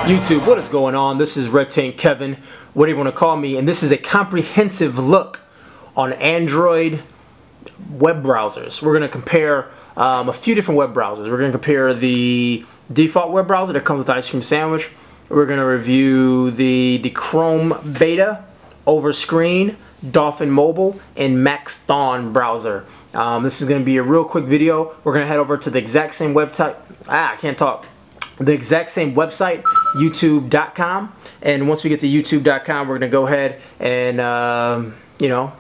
YouTube, what is going on? This is Red Tank Kevin, whatever you want to call me, and this is a comprehensive look on Android web browsers. We're going to compare a few different web browsers. We're going to compare the default web browser that comes with Ice Cream Sandwich. We're going to review the Chrome Beta, Overscreen, Dolphin Mobile, and Thorne browser. This is going to be a real quick video. We're going to head over to the exact same website. I can't talk. The exact same website, youtube.com, and once we get to youtube.com, we're going to go ahead and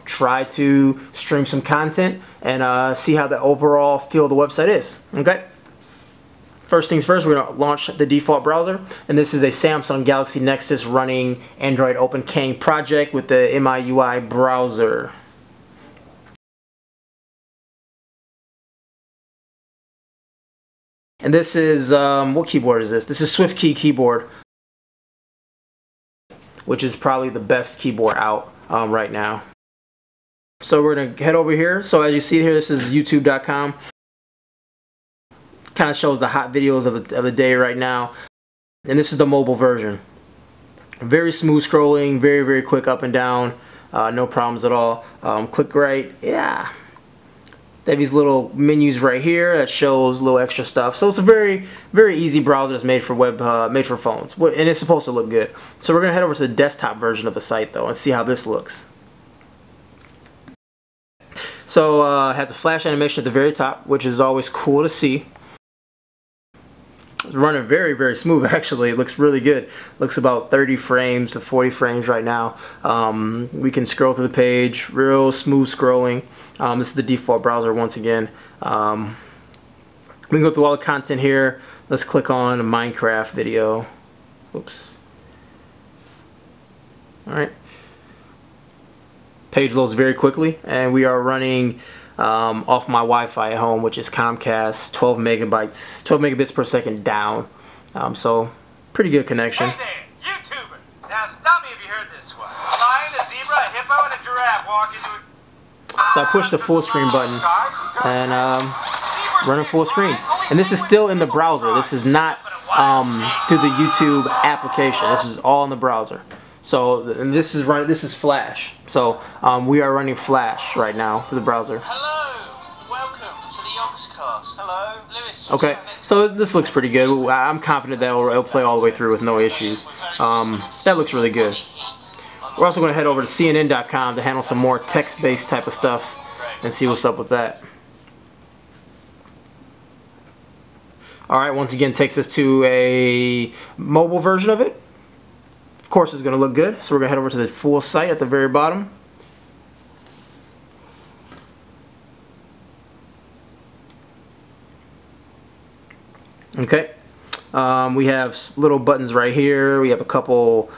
try to stream some content and see how the overall feel of the website is. Okay, first things first, we're going to launch the default browser, and this is a Samsung Galaxy Nexus running Android OpenCang project with the MIUI browser. And this is, what keyboard is this? This is SwiftKey keyboard, which is probably the best keyboard out right now. So we're going to head over here. So as you see here, this is youtube.com. Kind of shows the hot videos of the day right now. And this is the mobile version. Very smooth scrolling, very, very quick up and down. No problems at all. Click right, yeah. They have these little menus right here that shows little extra stuff. So it's a very, very easy browser that's made for made for phones, and it's supposed to look good. So we're gonna head over to the desktop version of the site though and see how this looks. So it has a flash animation at the very top, which is always cool to see. It's running very, very smooth actually. It looks really good. Looks about 30 frames to 40 frames right now. We can scroll through the page, real smooth scrolling. This is the default browser once again. We can go through all the content here. Let's click on a Minecraft video. Oops. Alright. Page loads very quickly, and we are running off my Wi-Fi at home, which is Comcast, 12 megabits per second down. So pretty good connection. Hey there, YouTuber! Now stop me if you heard this one. A lion, a zebra, a hippo, and a giraffe walk into a... So I push the full screen button and running full screen. And this is still in the browser. This is not through the YouTube application. This is all in the browser. So and this is Flash. So we are running Flash right now through the browser. Hello, welcome to the Oxcast. Hello, Lewis. Okay, so this looks pretty good. I'm confident that it'll play all the way through with no issues. That looks really good. We're also going to head over to CNN.com to handle some more text-based type of stuff and see what's up with that. Alright, once again takes us to a mobile version of it. Of course it's going to look good, so we're going to head over to the full site at the very bottom. Okay, we have little buttons right here. We have a couple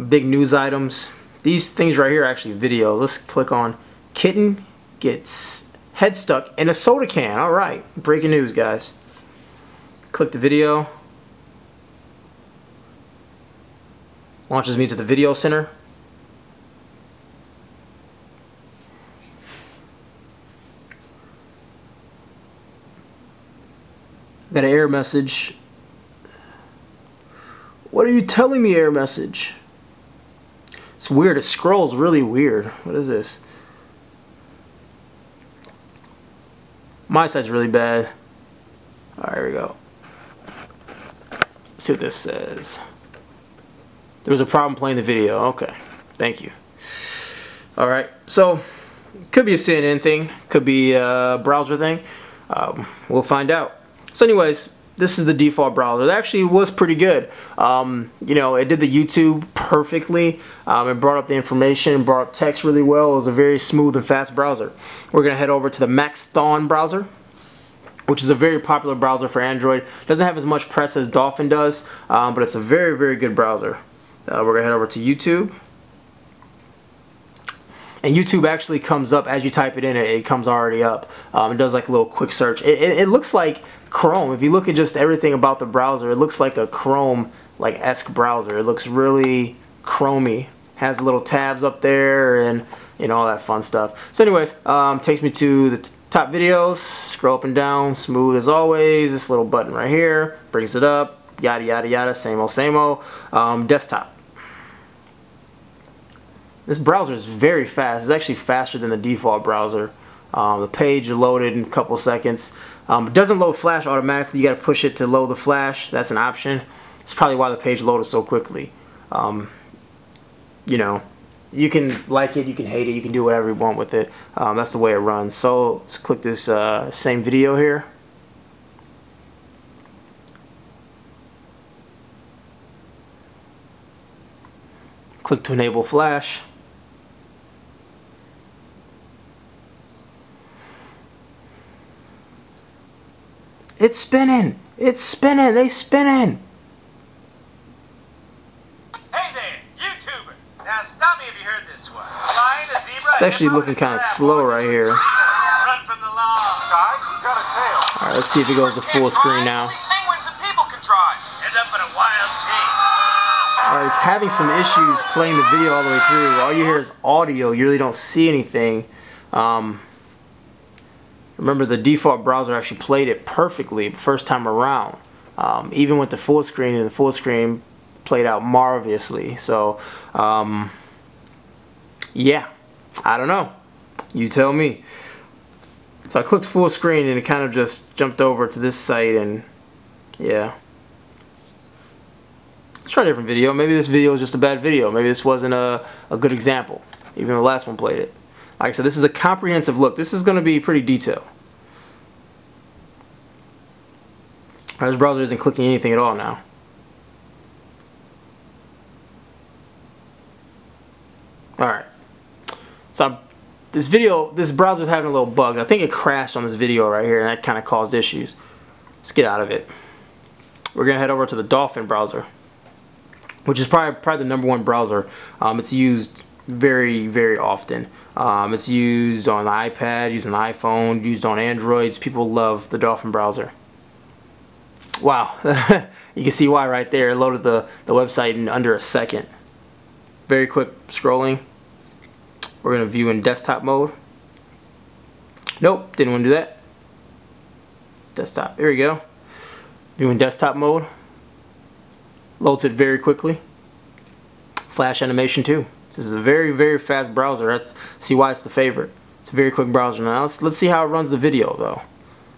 big news items. These things right here are actually videos. Let's click on Kitten Gets Head Stuck in a Soda Can. Alright, breaking news, guys. Click the video. Launches me to the video center. Got an error message. What are you telling me, error message? It's weird. It scrolls really weird. What is this? My site's really bad. Alright, here we go. Let's see what this says. There was a problem playing the video. Okay. Thank you. Alright. So, could be a CNN thing. Could be a browser thing. We'll find out. So anyways, this is the default browser. It actually was pretty good. It did the YouTube perfectly. It brought up the information, brought up text really well. It was a very smooth and fast browser. We're going to head over to the Thorne browser, which is a very popular browser for Android. Doesn't have as much press as Dolphin does, but it's a very, very good browser. We're going to head over to YouTube. And YouTube actually comes up as you type it in. It comes already up. It does like a little quick search. It looks like Chrome. If you look at just everything about the browser, it looks like a Chrome esque browser. It looks really Chromey. Has little tabs up there and all that fun stuff. So anyways, takes me to the top videos. Scroll up and down, smooth as always. This little button right here brings it up. yada yada yada, same old same old. Desktop. This browser is very fast. It's actually faster than the default browser. The page loaded in a couple seconds. It doesn't load Flash automatically. You got to push it to load the Flash. That's an option. It's probably why the page loaded so quickly. You know, you can like it, you can hate it, you can do whatever you want with it. That's the way it runs. So let's click this same video here. Click to enable Flash. It's spinning. It's spinning. They spinning. Hey there, YouTuber. Now stop me if you heard this one. Lion, a zebra. It's actually looking kind of slow right here. Run from the law. Guys, you got a tail. Alright, let's see if it goes to full screen now. Penguins and people can try. End up in a wild chase. Alright, it's having some issues playing the video all the way through. All you hear is audio. You really don't see anything. Remember, the default browser actually played it perfectly the first time around. Even went to full screen, and the full screen played out marvelously. So, yeah, I don't know. You tell me. So I clicked full screen, and it kind of just jumped over to this site, and yeah. Let's try a different video. Maybe this video is just a bad video. Maybe this wasn't a good example, even though the last one played it. Like I said, this is a comprehensive look. This is going to be pretty detailed. This browser isn't clicking anything at all now. Alright. So this browser is having a little bug. I think it crashed on this video right here, and that kind of caused issues. Let's get out of it. We're going to head over to the Dolphin browser, which is probably the #1 browser. It's used very, very often. It's used on the iPad, used on the iPhone, used on Androids. People love the Dolphin browser. Wow, you can see why right there. It loaded the website in under a second. Very quick scrolling. We're going to view in desktop mode. Nope, didn't want to do that. Desktop, here we go. View in desktop mode. Loads it very quickly. Flash animation too. This is a very, very fast browser. That's see why it's the favorite. It's a very quick browser. Now let's see how it runs the video though.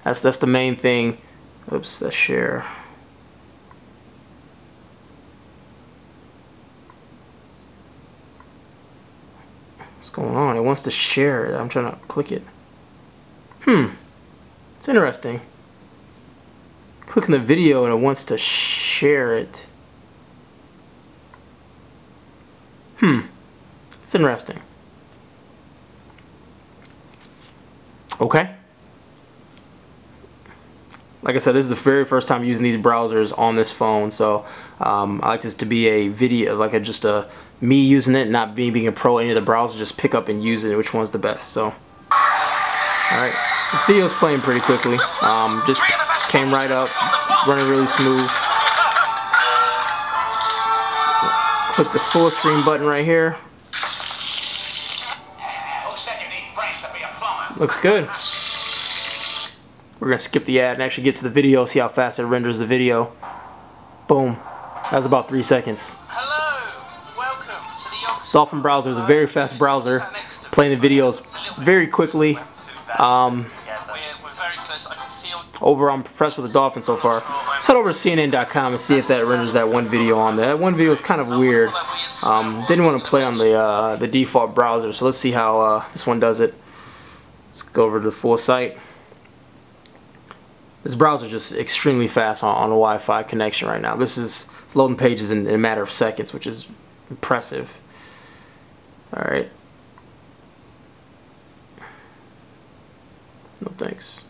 That's the main thing. Oops, let's share. What's going on? It wants to share it. I'm trying to click it. It's interesting. Clicking the video and it wants to share it. It's interesting. Okay. Like I said, this is the very first time using these browsers on this phone, so I like this to be a video, like just me using it, not me being a pro at any of the browsers, just pick up and use it, which one's the best. So, alright, this video is playing pretty quickly. Just came right up, running really smooth. Click the full screen button right here. Looks good. We're going to skip the ad and actually get to the video, see how fast it renders the video. Boom. That was about 3 seconds. Hello, welcome to the Dolphin browser is a very fast browser, playing the videos very quickly. I'm impressed with the Dolphin so far. Let's head over to CNN.com and see if that renders that one video on there. That one video is kind of weird. Didn't want to play on the default browser, so let's see how this one does it. Let's go over to the full site. This browser is just extremely fast on a Wi-Fi connection right now. This is loading pages in a matter of seconds, which is impressive. Alright. No thanks.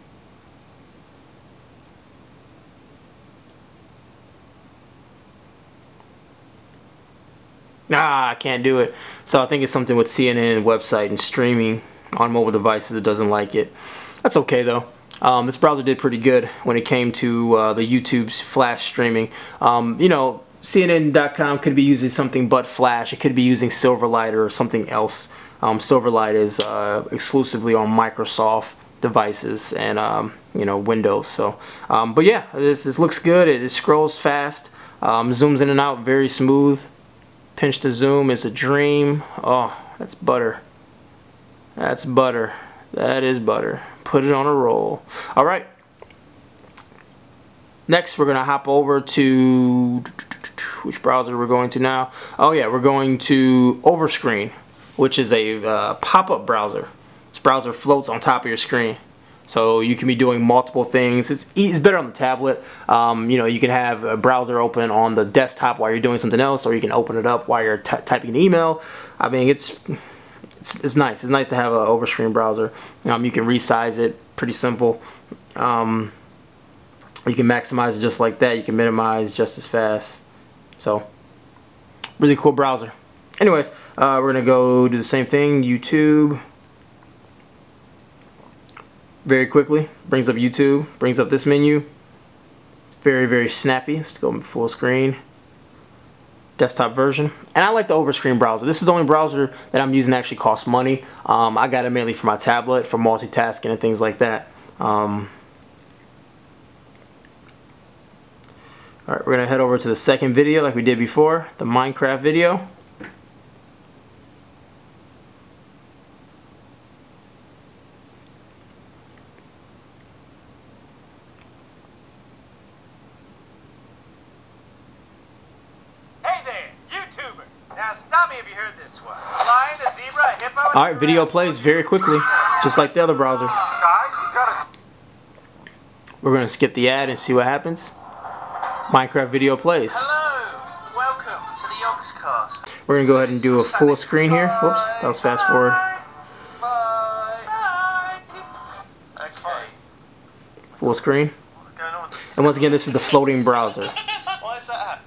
I can't do it. So I think it's something with CNN website and streaming on mobile devices that doesn't like it. That's okay though. This browser did pretty good when it came to the YouTube's Flash streaming. You know, CNN.com could be using something but Flash. It could be using Silverlight or something else. Silverlight is exclusively on Microsoft devices and you know, Windows. So but yeah, this looks good. It scrolls fast, zooms in and out very smooth. Pinch to zoom is a dream. Oh, that's butter. That's butter. That is butter. Put it on a roll. All right. Next, we're gonna hop over to which browser we're going to now. Oh yeah, we're going to Overscreen, which is a pop-up browser. This browser floats on top of your screen, so you can be doing multiple things. It's better on the tablet. You know, you can have a browser open on the desktop while you're doing something else, or you can open it up while you're typing an email. I mean, it's nice. It's nice to have an Overscreen browser. You can resize it, pretty simple. You can maximize it just like that. You can minimize just as fast. So, really cool browser. Anyways, we're gonna go do the same thing. YouTube. Very quickly, brings up YouTube, brings up this menu. It's very, very snappy. Let's go full screen. Desktop version. And I like the Overscreen browser. This is the only browser that I'm using that actually costs money. I got it mainly for my tablet, for multitasking and things like that. Alright, we're going to head over to the second video like we did before, the Minecraft video. Hey there, YouTuber. Now stop me if you heard this one. A lion, a zebra, a hippo, and Alright, video plays very quickly, just like the other browser. guys, you gotta... We're going to skip the ad and see what happens. Minecraft video plays. Hello, welcome to the Oxcast. We're going to go ahead and do a full screen here. Whoops, that was fast forward. Bye. Okay. Full screen. What's going on with this? And once again, this is the floating browser. Why is that?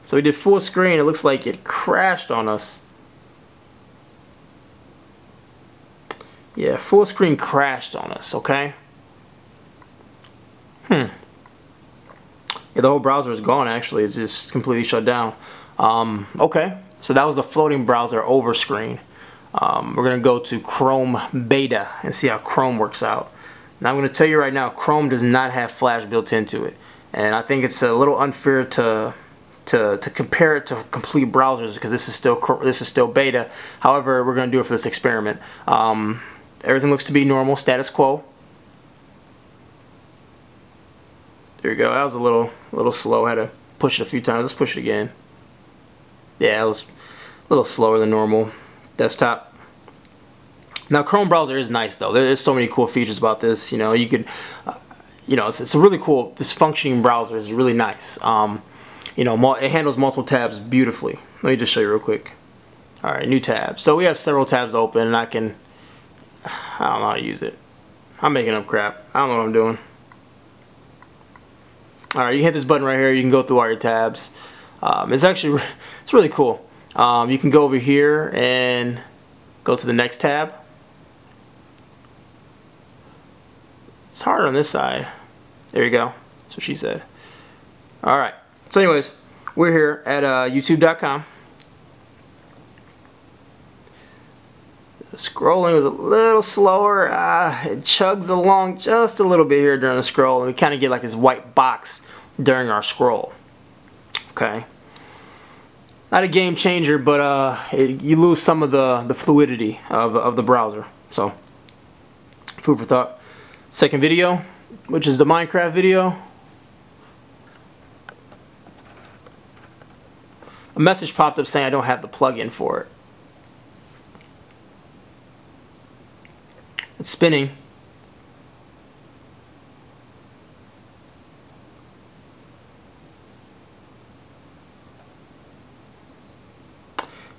So we did full screen. It looks like it crashed on us. Yeah, full screen crashed on us, okay? Yeah, the whole browser is gone actually. It's just completely shut down. Okay, so that was the floating browser Overscreen. We're going to go to Chrome Beta and see how Chrome works out. Now I'm going to tell you right now, Chrome does not have Flash built into it. And I think it's a little unfair to compare it to complete browsers because this is still beta. However, we're going to do it for this experiment. Everything looks to be normal, status quo. There we go. That was a little slow. I had to push it a few times. Let's push it again. Yeah, it was a little slower than normal. Desktop. Now, Chrome browser is nice though. There's so many cool features about this. You know, you could, you know, it's a really cool. This functioning browser is really nice. You know, it handles multiple tabs beautifully. Let me just show you real quick. All right, new tab. So we have several tabs open, and I don't know how to use it. I'm making up crap. I don't know what I'm doing. Alright, you hit this button right here, you can go through all your tabs. It's really cool. You can go over here and go to the next tab. It's harder on this side. There you go. That's what she said. Alright, so anyways, we're here at youtube.com. The scrolling was a little slower. It chugs along just a little bit here during the scroll, and we kind of get like this white box during our scroll. Okay, not a game changer, but you lose some of the fluidity of the browser. So, food for thought. Second video, which is the Minecraft video. A message popped up saying I don't have the plugin for it. It's spinning.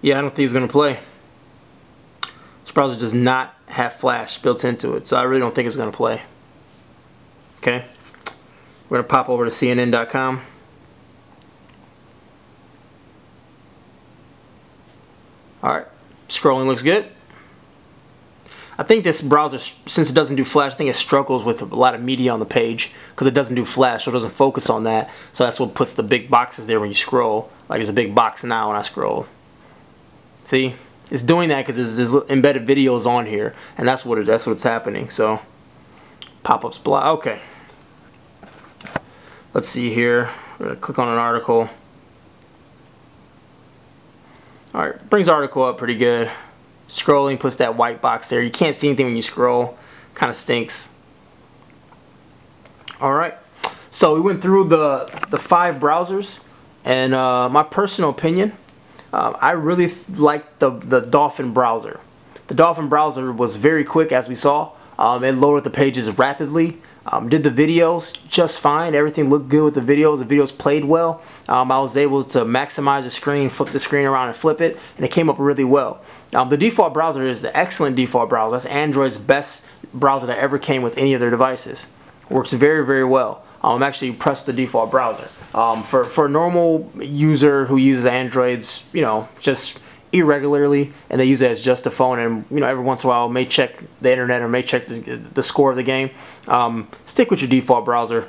Yeah, I don't think it's going to play. This browser does not have Flash built into it, so I really don't think it's going to play. Okay. We're going to pop over to CNN.com. Alright, scrolling looks good. I think this browser, since it doesn't do Flash, I think it struggles with a lot of media on the page because it doesn't do Flash, so it doesn't focus on that. So that's what puts the big boxes there when you scroll. Like there's a big box now when I scroll. See? It's doing that because there's embedded videos on here, and that's what's happening. So pop-ups block. Okay. Let's see here. We're gonna click on an article. All right, brings the article up pretty good. Scrolling puts that white box there. You can't see anything when you scroll. Kind of stinks. All right. So we went through the 5 browsers, and my personal opinion, I really like the Dolphin browser. The Dolphin browser was very quick, as we saw. It loaded the pages rapidly. Did the videos just fine. Everything looked good with the videos. The videos played well. I was able to maximize the screen, flip the screen around and flip it, and it came up really well. The default browser is the excellent default browser. That's Android's best browser that ever came with any of their devices. Works very, very well. I'm actually impressed with the default browser. For a normal user who uses Androids, you know, just irregularly, and they use it as just a phone, and you know, every once in a while may check the internet or may check the score of the game, stick with your default browser.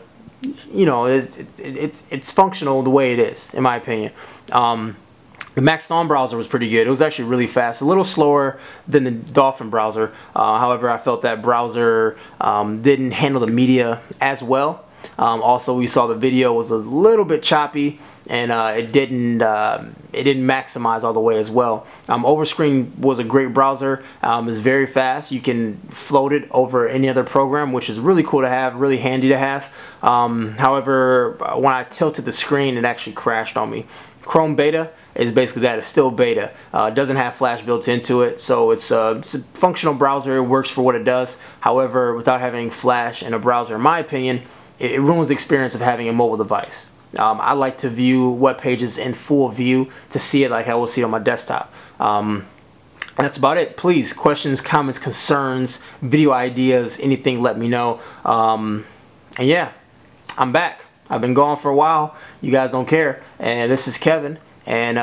You know, it's functional the way it is, in my opinion. The Max Thorne browser was pretty good. It was actually really fast, a little slower than the Dolphin browser. However, I felt that browser didn't handle the media as well. Also, we saw the video was a little bit choppy, and it didn't maximize all the way as well. Overscreen was a great browser. It's very fast. You can float it over any other program, which is really cool to have, really handy to have. However, when I tilted the screen, it actually crashed on me. Chrome Beta is basically that. It's still beta. It doesn't have Flash built into it, so it's a functional browser. It works for what it does. However, without having Flash in a browser, in my opinion, it ruins the experience of having a mobile device. I like to view web pages in full view to see it like I will see it on my desktop. That's about it. Please, questions, comments, concerns, video ideas, anything, let me know. And yeah, I'm back. I've been gone for a while. You guys don't care. And this is Kevin. And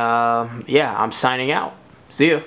yeah, I'm signing out. See ya.